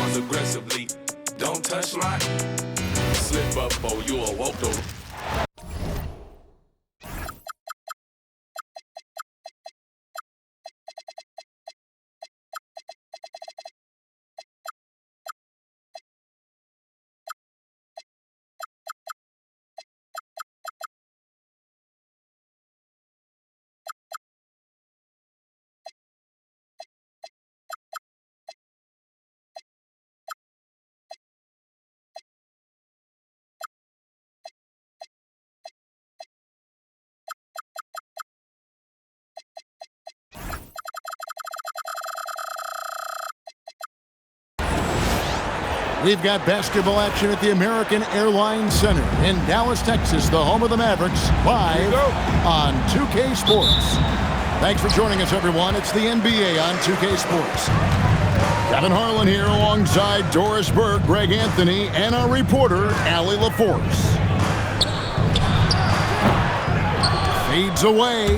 rebounds aggressively. Don't touch my slip up or you'll walk the. We've got basketball action at the American Airlines Center in Dallas, Texas, the home of the Mavericks, live on 2K Sports. Thanks for joining us, everyone. It's the NBA on 2K Sports. Kevin Harlan here alongside Doris Burke, Greg Anthony, and our reporter, Allie LaForce. Fades away,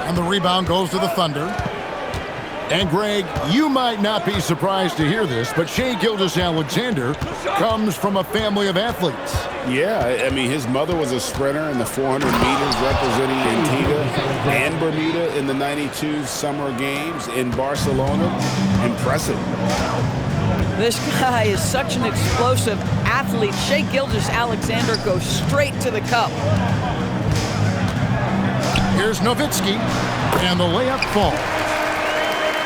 and the rebound goes to the Thunder. And Greg, you might not be surprised to hear this, but Shai Gilgeous-Alexander comes from a family of athletes. Yeah, I mean, his mother was a sprinter in the 400 meters representing Antigua and Bermuda in the 92 Summer Games in Barcelona. Impressive. This guy is such an explosive athlete. Shai Gilgeous-Alexander goes straight to the cup. Here's Nowitzki, and the layup falls.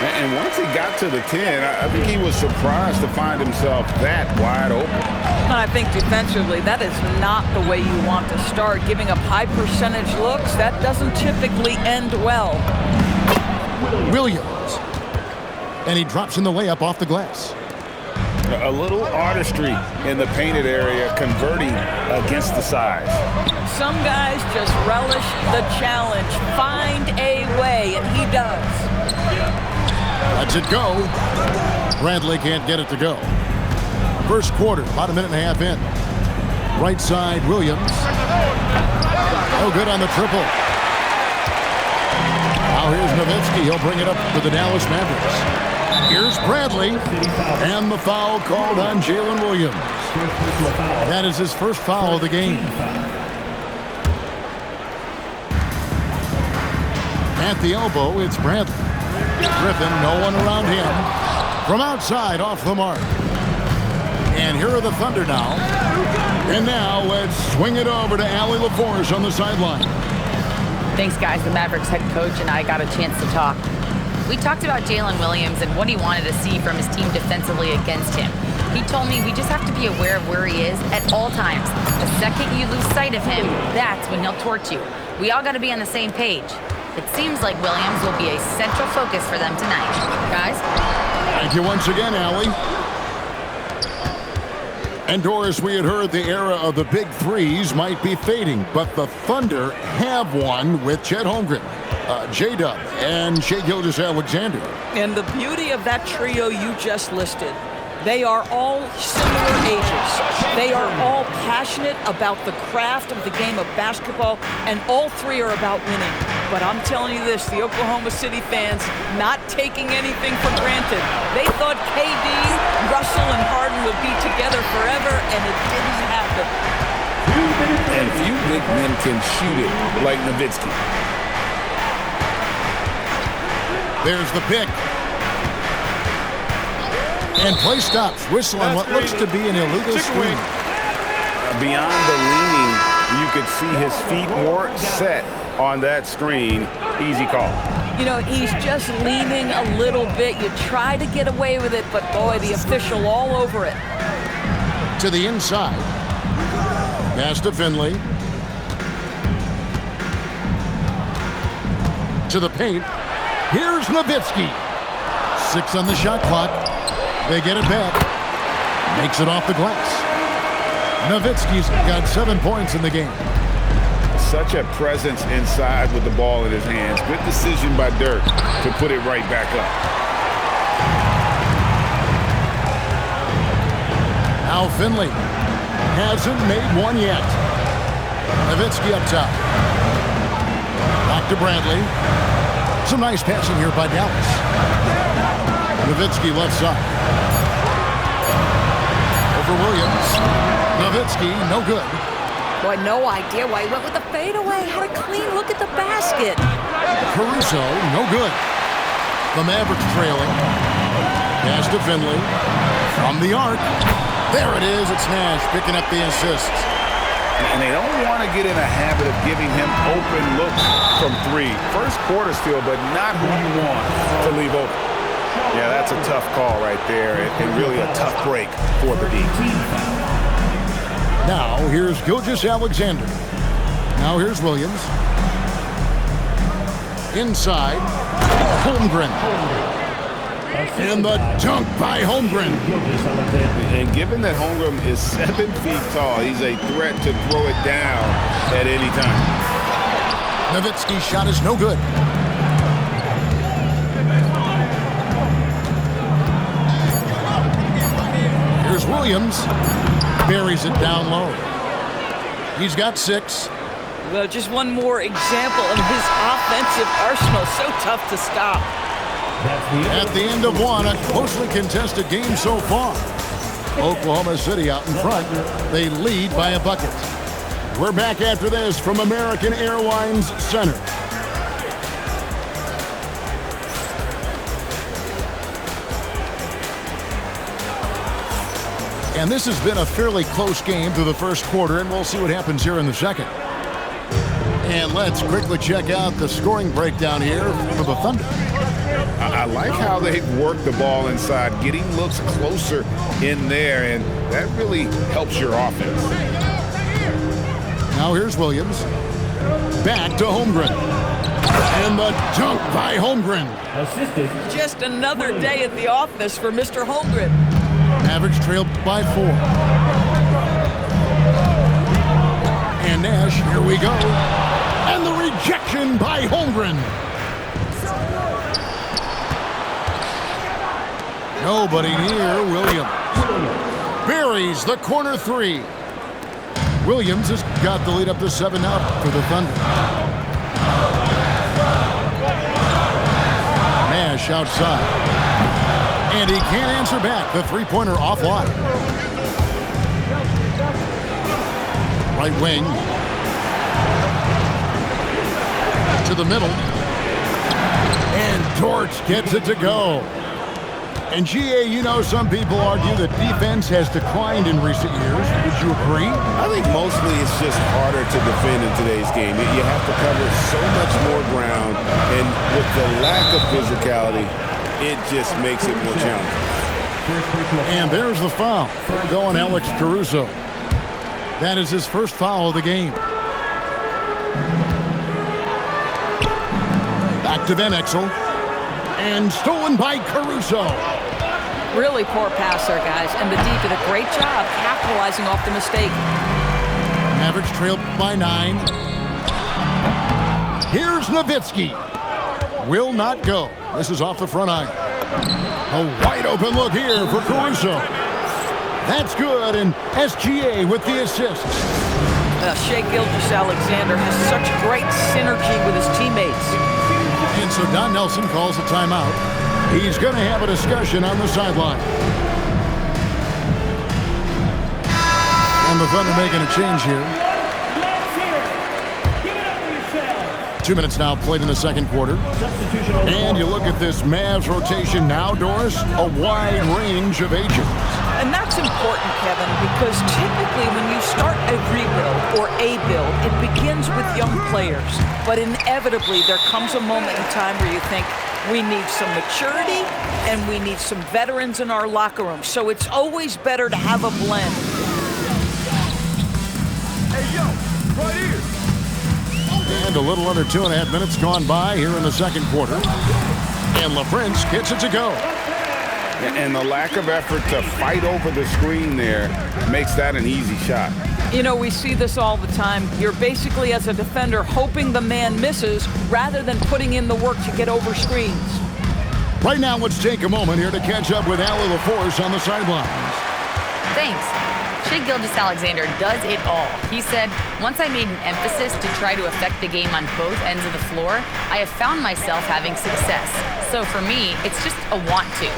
And once he got to the 10, I think he was surprised to find himself that wide open. And I think defensively, that is not the way you want to start. Giving up high percentage looks, that doesn't typically end well. Williams. And he drops in the layup off the glass. A little artistry in the painted area, converting against the size. Some guys just relish the challenge. Find a way, and he does. Lets it go. Bradley can't get it to go. First quarter, about a minute and a half in. Right side, Williams. Oh, good on the triple. Now here's Nowitzki. He'll bring it up for the Dallas Mavericks. Here's Bradley. And the foul called on Jalen Williams. That is his first foul of the game. At the elbow, it's Bradley. Griffin, no one around him. From outside, off the mark. And here are the Thunder now. And now let's swing it over to Allie LaForce on the sideline. Thanks, guys. The Mavericks head coach and I got a chance to talk. We talked about Jalen Williams and what he wanted to see from his team defensively against him. He told me we just have to be aware of where he is at all times. The second you lose sight of him, that's when he'll torch you. We all got to be on the same page. It seems like Williams will be a central focus for them tonight. Guys? Thank you once again, Allie. And Doris, we had heard the era of the big threes might be fading, but the Thunder have one with Chet Holmgren, J-Dub, and Shai Gilgeous-Alexander. And the beauty of that trio you just listed, they are all similar ages. They are all passionate about the craft of the game of basketball, and all three are about winning. But I'm telling you this, the Oklahoma City fans not taking anything for granted. They thought KD, Russell, and Harden would be together forever, and it didn't happen. And few big men can shoot it like Nowitzki. There's the pick. And play stops. Whistle on what looks to be an illegal screen. Beyond the leaning, you could see his feet weren't set on that screen. Easy call. You know, he's just leaning a little bit. You try to get away with it, but boy, the official all over it. To the inside. Pass to Finley. To the paint. Here's Nowitzki. 6 on the shot clock. They get it back. Makes it off the glass. Nowitzki's got 7 points in the game. Such a presence inside with the ball in his hands. Good decision by Dirk to put it right back up. Now Finley hasn't made one yet. Nowitzki up top. Back to Bradley. Some nice passing here by Dallas. Nowitzki left side. for Williams. Nowitzki, no good. Boy, no idea why he went with the fadeaway. Had a clean look at the basket. Caruso, no good. The Mavericks trailing. Pass to Finley. From the arc. There it is. It's Nash picking up the assist. And they don't want to get in a habit of giving him open looks from three. First quarter still, but not who you want to leave open. Yeah, that's a tough call right there, and really a tough break for the D. Now, here's Gilgeous-Alexander. Now, here's Williams. Inside, Holmgren. And the dunk by Holmgren. And given that Holmgren is 7 feet tall, he's a threat to throw it down at any time. Nowitzki's shot is no good. Here's Williams. Buries it down low. He's got 6. Well, just one more example of his offensive arsenal. So tough to stop. At the end of one, a closely contested game so far. Oklahoma City out in front. They lead by a bucket. We're back after this from American Airlines Center. And this has been a fairly close game through the first quarter, and we'll see what happens here in the second. And let's quickly check out the scoring breakdown here for the Thunder. I like how they work the ball inside, getting looks closer in there, and that really helps your offense. Now here's Williams. Back to Holmgren. And the dunk by Holmgren. Just another day at the office for Mr. Holmgren. Mavericks trailed by 4. And Nash, here we go. And the rejection by Holmgren. Nobody near Williams. Buries the corner 3. Williams has got the lead up to 7 now for the Thunder. Nash outside. And he can't answer back. The three-pointer offline. Right wing. To the middle. And Dort gets it to go. And GA, you know, some people argue that defense has declined in recent years. Would you agree? I think mostly it's just harder to defend in today's game. You have to cover so much more ground, and with the lack of physicality, it just makes it more challenging. And there's the foul. Going Alex Caruso. That is his first foul of the game. Back to Van Exel. And stolen by Caruso. Really poor pass there, guys. And the D did a great job capitalizing off the mistake. Mavericks trailed by 9. Here's Nowitzki. Will not go. This is off the front iron. A wide open look here for Caruso. That's good, and SGA with the assist. Shai Gilgeous-Alexander has such great synergy with his teammates. And so Don Nelson calls a timeout. He's going to have a discussion on the sideline. And the Thunder making a change here. 2 minutes now played in the second quarter. And you look at this Mavs rotation now, Doris, a wide range of ages. And that's important, Kevin, because typically when you start a rebuild or a build, it begins with young players. But inevitably, there comes a moment in time where you think, we need some maturity and we need some veterans in our locker room. So it's always better to have a blend. Hey, yo, right here. And a little under 2.5 minutes gone by here in the second quarter. And LaPrince gets it to go. And the lack of effort to fight over the screen there makes that an easy shot. You know, we see this all the time. You're basically, as a defender, hoping the man misses rather than putting in the work to get over screens. Right now, let's take a moment here to catch up with Allie LaForce on the sidelines. Thanks. Shai Gilgeous-Alexander does it all. He said, once I made an emphasis to try to affect the game on both ends of the floor, I have found myself having success. So for me, it's just a want to.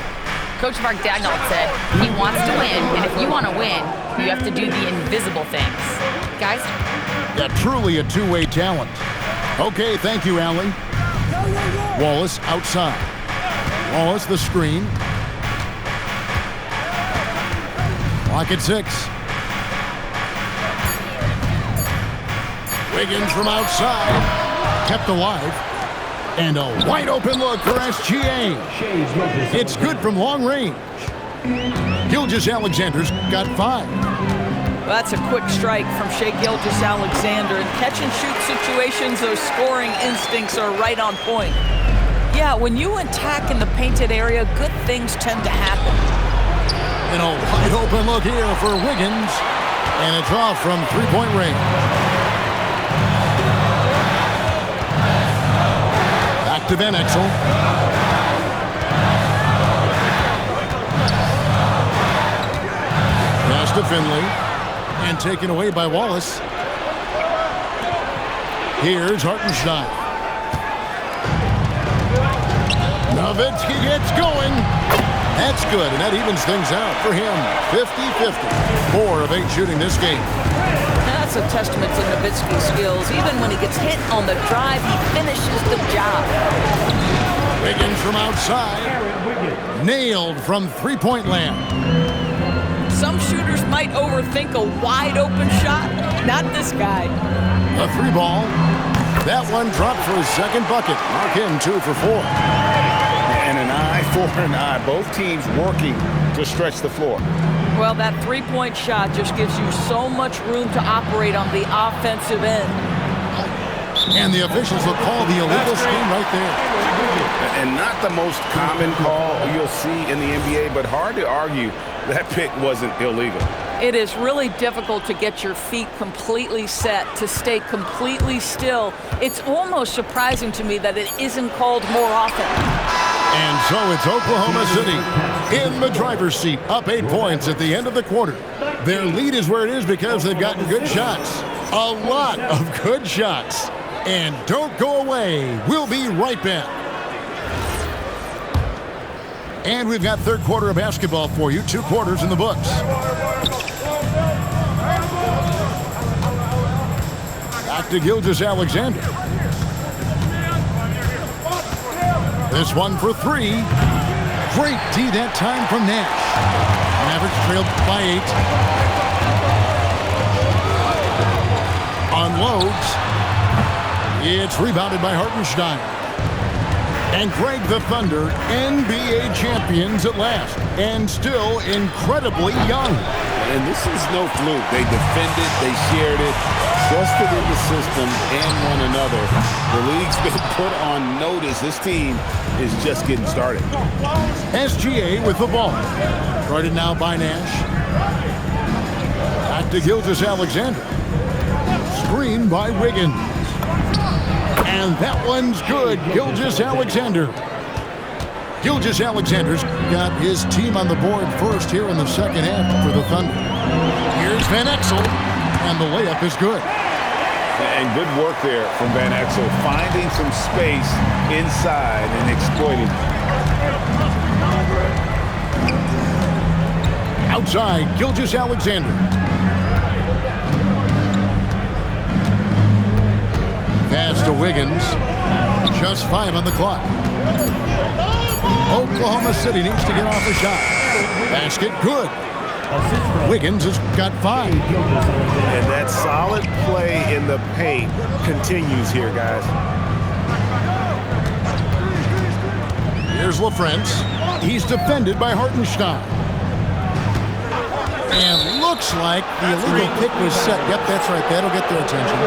Coach Mark Dagnall said he wants to win, and if you want to win, you have to do the invisible things. Guys? Yeah, truly a two-way talent. Okay, thank you, Allie. Wallace outside. Wallace the screen. Clock at 6. Wiggins from outside. Kept alive. And a wide open look for SGA. It's good from long range. Gilgeous-Alexander's got 5. Well, that's a quick strike from Shai Gilgeous-Alexander. In catch-and-shoot situations, those scoring instincts are right on point. Yeah, when you attack in the painted area, good things tend to happen. And a wide open look here for Wiggins. And it's off from three-point range. Back to Van Exel. Pass to Finley. And taken away by Wallace. Here's Hartenstein. Nowitzki gets going. That's good, and that evens things out for him. 50-50. 4 of 8 shooting this game. That's a testament to Nowitzki's skills. Even when he gets hit on the drive, he finishes the job. Wiggins from outside. Nailed from three-point land. Some shooters might overthink a wide-open shot. Not this guy. A 3-ball. That one dropped for his second bucket. Mark him 2 for 4. And an eye for an eye. Both teams working to stretch the floor. Well, that three-point shot just gives you so much room to operate on the offensive end. And the officials will call the illegal screen right there. And not the most common call you'll see in the NBA, but hard to argue that pick wasn't illegal. It is really difficult to get your feet completely set, to stay completely still. It's almost surprising to me that it isn't called more often. And so it's Oklahoma City in the driver's seat, up 8 points at the end of the quarter. Their lead is where it is because they've gotten good shots. A lot of good shots. And don't go away. We'll be right back. And we've got third quarter of basketball for you. 2 quarters in the books. Back to Gilgeous-Alexander. This one for 3. Great D that time from Nash. Mavericks trailed by 8. Unloads. It's rebounded by Hartenstein. And Greg, the Thunder, NBA champions at last, and still incredibly young. And this is no fluke. They defended, they shared it, trusted in the system and one another. The league's been put on notice. This team is just getting started. SGA with the ball. Guarded now by Nash. Back to Gilgeous-Alexander. Screen by Wiggins. And that one's good. Gilgeous-Alexander. Gilgeous-Alexander's got his team on the board first here in the second half for the Thunder. Here's Van Exel, and the layup is good. And good work there from Van Exel, finding some space inside and exploiting. Outside, Gilgeous-Alexander. Pass to Wiggins. Just 5 on the clock. Oklahoma City needs to get off a shot. Basket good. Wiggins has got 5. And that solid play in the paint continues here, guys. Here's LaFrance. He's defended by Hartenstein. And looks like the illegal kick was set. Yep, that's right. That'll get their attention.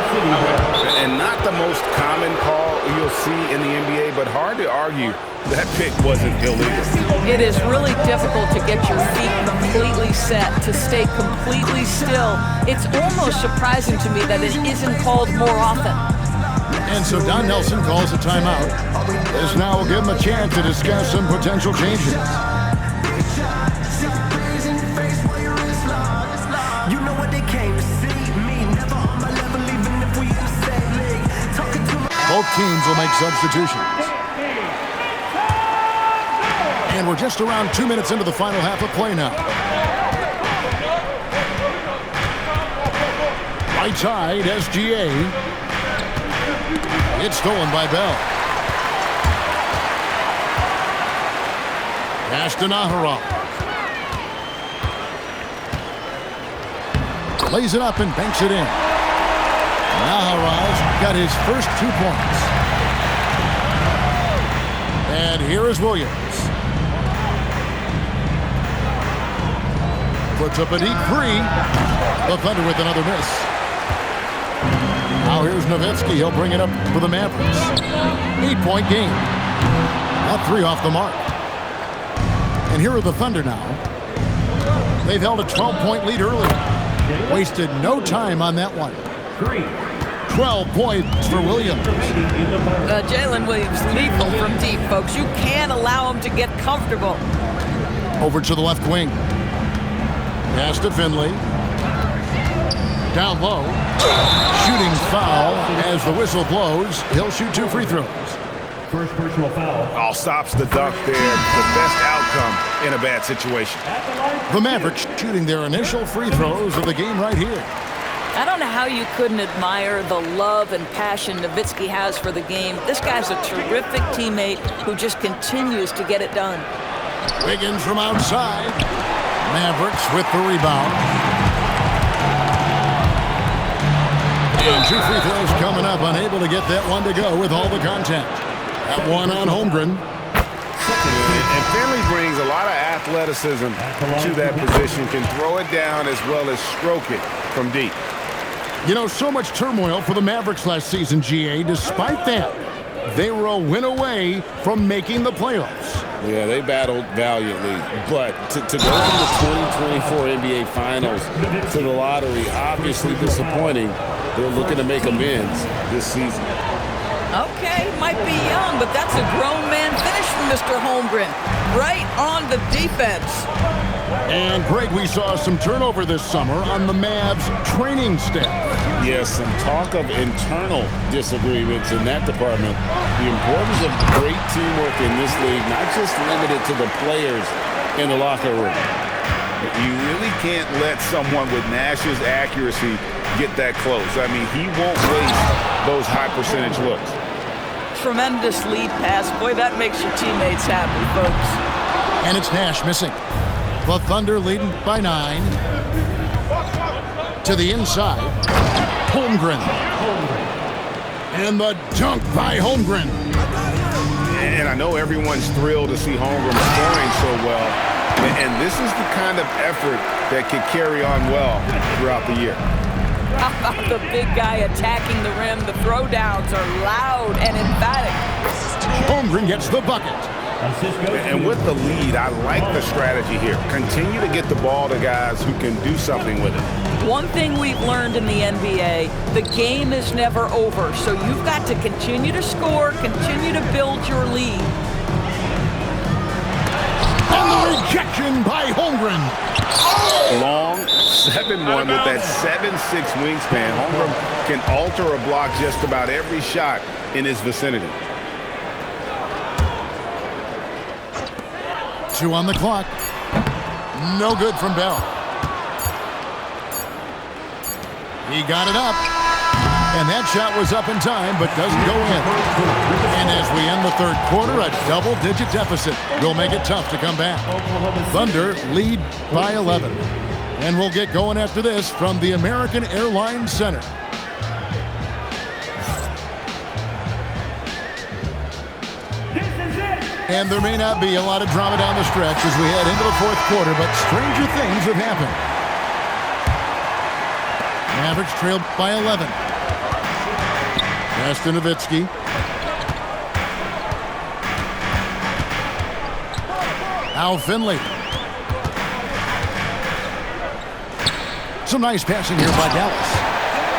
And not the most common call you'll see in the NBA, but hard to argue that pick wasn't illegal. It is really difficult to get your feet completely set, to stay completely still. It's almost surprising to me that it isn't called more often. And so Don Nelson calls a timeout. This now will give him a chance to discuss some potential changes. Both teams will make substitutions. And we're just around 2 minutes into the final half of play now. Right side, SGA. It's stolen by Bell. Pass to Naharov. Lays it up and banks it in. Naharov's got his first 2 points. And here is Williams. Puts up a deep three. The Thunder with another miss. Now here's Nowitzki. He'll bring it up for the Mavericks. 8-point game. Not 3 off the mark. And here are the Thunder now. They've held a 12-point lead early. Wasted no time on that one. 12 points for Williams. Jalen Williams lethal from deep, folks. You can't allow him to get comfortable. Over to the left wing. Pass to Finley. Down low. Shooting foul as the whistle blows. He'll shoot 2 free throws. First personal foul. All stops the dunk there. The best outcome in a bad situation. The Mavericks shooting their initial free throws of the game right here. I don't know how you couldn't admire the love and passion Nowitzki has for the game. This guy's a terrific teammate who just continues to get it done. Wiggins from outside. Mavericks with the rebound. And 2 free throws coming up. Unable to get that one to go with all the contact. That one on Holmgren. And Finley brings a lot of athleticism to that position. Can throw it down as well as stroke it from deep. You know, so much turmoil for the Mavericks last season, GA. Despite that, they were a win away from making the playoffs. Yeah, they battled valiantly. But to go from the 2024 NBA Finals to the lottery, obviously disappointing. They're looking to make amends this season. Okay, might be young, but that's a grown man finish from Mr. Holmgren. Right on the defense. And, Greg, we saw some turnover this summer on the Mavs training staff. Yes, some talk of internal disagreements in that department. The importance of great teamwork in this league, not just limited to the players in the locker room. You really can't let someone with Nash's accuracy get that close. I mean, he won't waste those high percentage looks. Tremendous lead pass. Boy, that makes your teammates happy, folks. And it's Nash missing. The Thunder leading by 9. To the inside. Holmgren. And the dunk by Holmgren. And I know everyone's thrilled to see Holmgren scoring so well. And this is the kind of effort that can carry on well throughout the year. How about the big guy attacking the rim? The throwdowns are loud and emphatic. Holmgren gets the bucket. And with the lead, I like the strategy here. Continue to get the ball to guys who can do something with it. One thing we've learned in the NBA, the game is never over. So you've got to continue to score, continue to build your lead. And the rejection by Holmgren. Long 7-1 with that 7'6" wingspan. Holmgren can alter a block just about every shot in his vicinity. 2 on the clock. No good from Bell. He got it up. And that shot was up in time, but doesn't go in. And as we end the third quarter, a double-digit deficit will make it tough to come back. Thunder lead by 11. And we'll get going after this from the American Airlines Center. And there may not be a lot of drama down the stretch as we head into the fourth quarter, but stranger things have happened. Mavericks trailed by 11. Pass to Nowitzki. Now Finley. Some nice passing here by Dallas.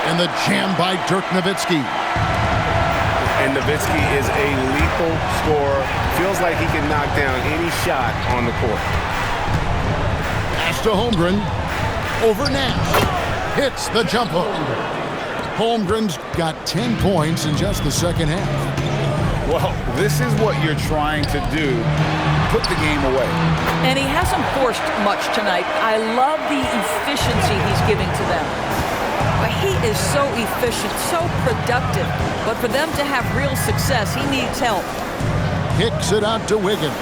And the jam by Dirk Nowitzki. And Nowitzki is a lethal scorer. Feels like he can knock down any shot on the court. Pass to Holmgren. Over Nash. Hits the jump hook. Holmgren's got 10 points in just the second half. Well, this is what you're trying to do put the game away. And he hasn't forced much tonight. I love the efficiency he's giving to them. But he is so efficient, so productive. But for them to have real success, he needs help. Kicks it out to Wiggins.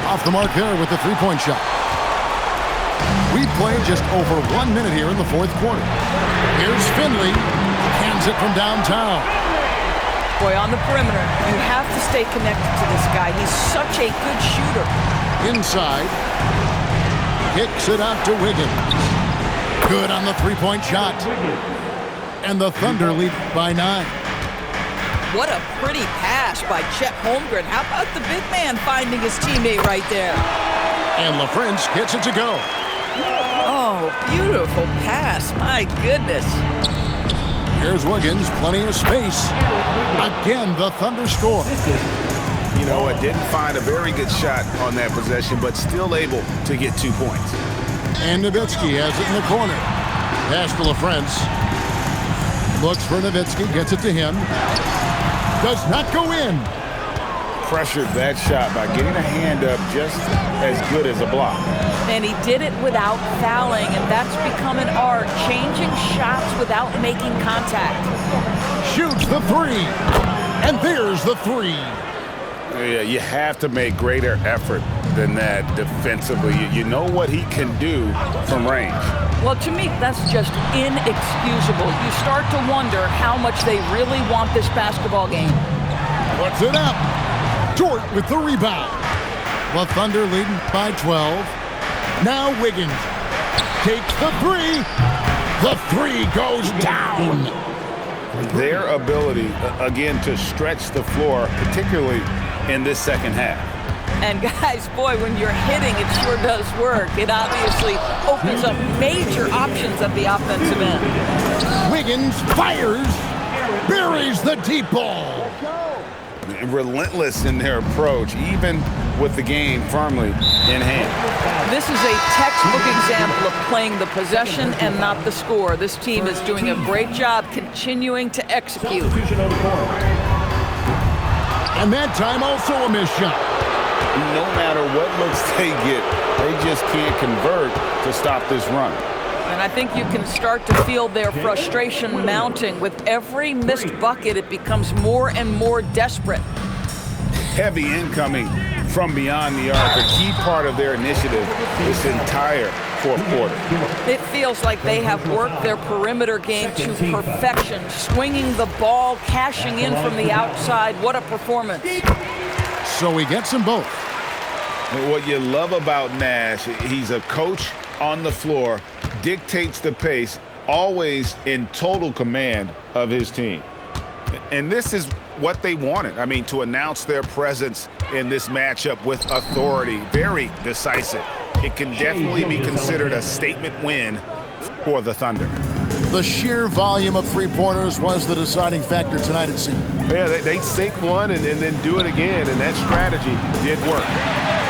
Off the mark there with the three-point shot. We played just over 1 minute here in the fourth quarter. Here's Finley. Hands it from downtown. Boy, on the perimeter, you have to stay connected to this guy. He's such a good shooter. Inside. Kicks it out to Wiggins. Good on the three-point shot. And the Thunder lead by 9. What a pretty pass by Chet Holmgren. How about the big man finding his teammate right there? And LaFrance gets it to go. Oh, beautiful pass. My goodness. Here's Wiggins, plenty of space. Again, the Thunder score. You know, it didn't find a very good shot on that possession, but still able to get 2 points. And Nowitzki has it in the corner. Pass to LaFrance. Looks for Nowitzki, gets it to him. Does not go in. Pressured that shot by getting a hand up just as good as a block. And he did it without fouling, and that's become an art, changing shots without making contact. Shoots the three. And there's the three. Yeah, you have to make greater effort than that defensively. You know what he can do from range. Well, to me, that's just inexcusable. You start to wonder how much they really want this basketball game. Puts it up. Dort with the rebound. The Thunder leading by 12. Now Wiggins takes the three. The three goes down. Their ability, again, to stretch the floor, particularly in this second half. And guys, boy, when you're hitting, it sure does work. It obviously opens up major options at the offensive end. Wiggins fires, buries the deep ball. Relentless in their approach, even with the game firmly in hand. This is a textbook example of playing the possession and not the score. This team is doing a great job continuing to execute. And that time also a missed shot. No matter what looks they get, they just can't convert to stop this run. And I think you can start to feel their frustration mounting. With every missed bucket, it becomes more and more desperate. Heavy incoming from beyond the arc, a key part of their initiative this entire fourth quarter. It feels like they have worked their perimeter game to perfection, swinging the ball, cashing in from the outside. What a performance. So he gets them both. What you love about Nash, he's a coach on the floor, dictates the pace, always in total command of his team. And this is what they wanted. I mean, to announce their presence in this matchup with authority, very decisive. It can definitely be considered a statement win for the Thunder. The sheer volume of three-pointers was the deciding factor tonight, it seemed. Yeah, they sink one and then do it again, and that strategy did work.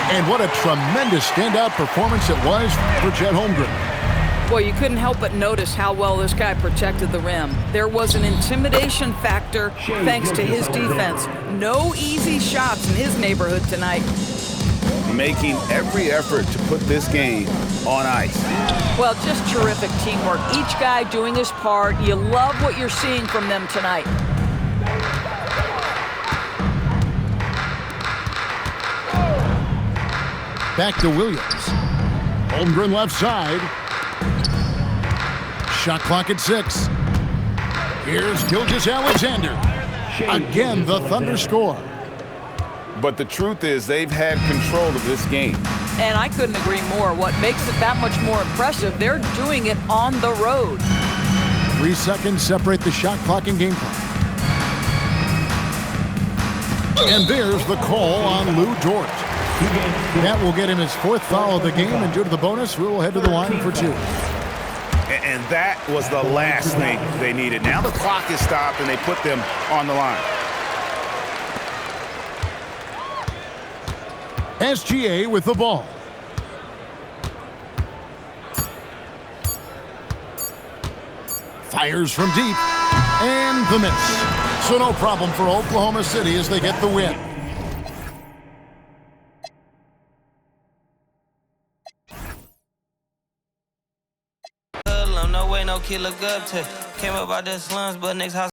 And what a tremendous standout performance it was for Chet Holmgren. Boy, you couldn't help but notice how well this guy protected the rim. There was an intimidation factor thanks to his defense. No easy shots in his neighborhood tonight. Making every effort to put this game on ice. Well, just terrific teamwork. Each guy doing his part. You love what you're seeing from them tonight. Back to Williams. Holmgren left side. Shot clock at 6. Here's Gilgeous-Alexander. Again, the Thunder score. But the truth is they've had control of this game. And I couldn't agree more. What makes it that much more impressive, they're doing it on the road. 3 seconds separate the shot clock and game clock. And there's the call on Lou Dort. That will get him his 4th foul of the game, and due to the bonus, we will head to the line for 2. And that was the last thing they needed. Now the clock is stopped, and they put them on the line. SGA with the ball. Fires from deep. And the miss. So no problem for Oklahoma City as they get the win. no way, no killer gut to. Came up out the slums, but next house.